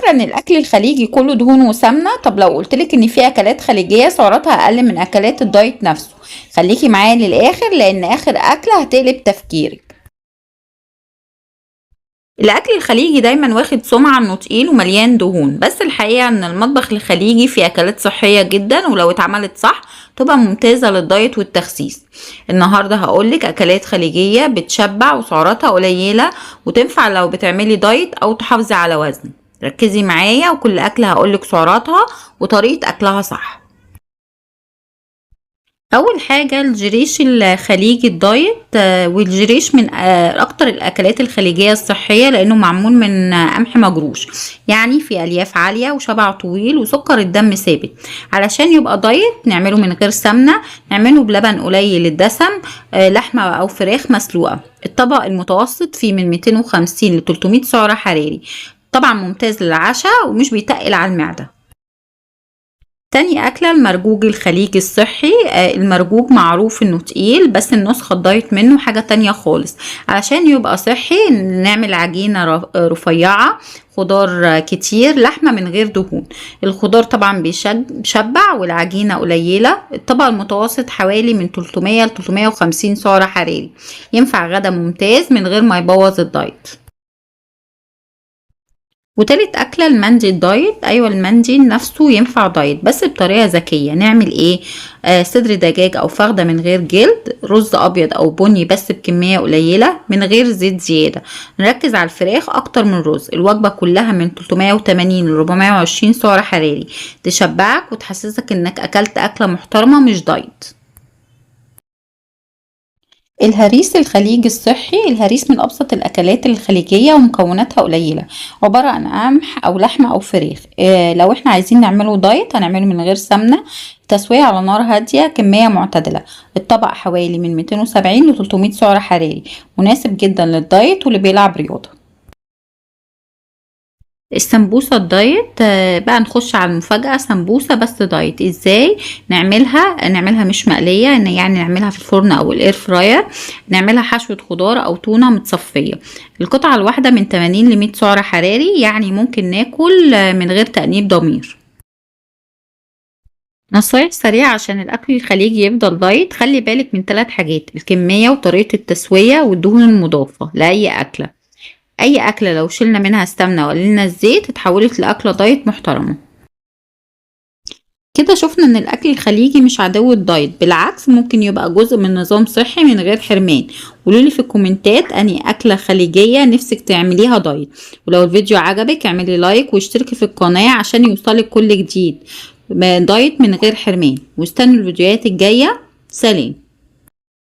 فاكرة ان الاكل الخليجي كله دهون وسمنة؟ طب لو قلتلك ان في اكلات خليجية سعراتها اقل من اكلات الدايت نفسه، خليكي معايا للاخر لان اخر اكلة هتقلب تفكيرك. الاكل الخليجي دايما واخد سمعة انه تقيل ومليان دهون، بس الحقيقة ان المطبخ الخليجي فيه اكلات صحية جدا، ولو اتعملت صح تبقى ممتازة للدايت والتخسيس. النهاردة هقولك اكلات خليجية بتشبع وسعراتها قليلة وتنفع لو بتعملي دايت او تحافظي على وزنك. ركزي معايا وكل اكلة هقولك سعراتها وطريقة اكلها صح. اول حاجه الجريش الخليجي الدايت، والجريش من اكتر الاكلات الخليجيه الصحيه لانه معمول من قمح مجروش، يعني في الياف عاليه وشبع طويل وسكر الدم ثابت. علشان يبقى دايت نعمله من غير سمنه، نعمله بلبن قليل الدسم، لحمه او فراخ مسلوقه. الطبق المتوسط فيه من 250 ل 300 سعر حراري، طبعا ممتاز للعشاء ومش بيتقل على المعده. تاني أكلة المرجوج الخليجي الصحي. المرجوج معروف انه تقيل، بس النسخة الدايت منه حاجة تانية خالص. علشان يبقى صحي نعمل عجينة رفيعة، خضار كتير، لحمة من غير دهون. الخضار طبعا بيشبع والعجينة قليلة. الطبق المتوسط حوالي من 300 ل 350 سعر حراري، ينفع غدا ممتاز من غير ما يبوظ الدايت. وتالت أكلة المندي الدايت. أيوة المندي نفسه ينفع دايت بس بطريقة ذكية. نعمل ايه؟ صدر دجاج أو فخدة من غير جلد، رز أبيض أو بني بس بكمية قليلة من غير زيت زيادة. نركز على الفراخ أكتر من الرز. الوجبة كلها من 380 ل 420 سعر حراري، تشبعك وتحسسك انك أكلت أكلة محترمة مش دايت. الهريس الخليجي الصحي. الهريس من أبسط الأكلات الخليجية ومكوناتها قليلة، عبارة عن قمح أو لحمة أو فراخ. لو احنا عايزين نعمله دايت هنعمله من غير سمنة، تسوية على نار هادية، كمية معتدلة. الطبق حوالي من 270 ل 300 سعر حراري، مناسب جدا للدايت واللي بيلعب رياضة. السمبوسة الدايت. بقى نخش على المفاجأة، سمبوسة بس دايت. ازاي نعملها مش مقلية، يعني نعملها في الفرن او الاير فراير. نعملها حشوة خضار او تونة متصفية. القطعة الواحدة من 80 ل 100 سعر حراري، يعني ممكن ناكل من غير تأنيب ضمير. نصايح سريعة عشان الأكل الخليجي يفضل دايت. خلي بالك من 3 حاجات: الكمية وطريقة التسوية والدهون المضافة لأي أكلة. اي اكله لو شلنا منها السمنه وقللنا الزيت اتحولت لاكله دايت محترمه. كده شفنا ان الاكل الخليجي مش عدو الدايت، بالعكس ممكن يبقى جزء من نظام صحي من غير حرمان. قولولي في الكومنتات اني اكله خليجيه نفسك تعمليها دايت. ولو الفيديو عجبك اعملي لايك واشتركي في القناه عشان يوصلك كل جديد دايت من غير حرمان. واستنوا الفيديوهات الجايه. سلام.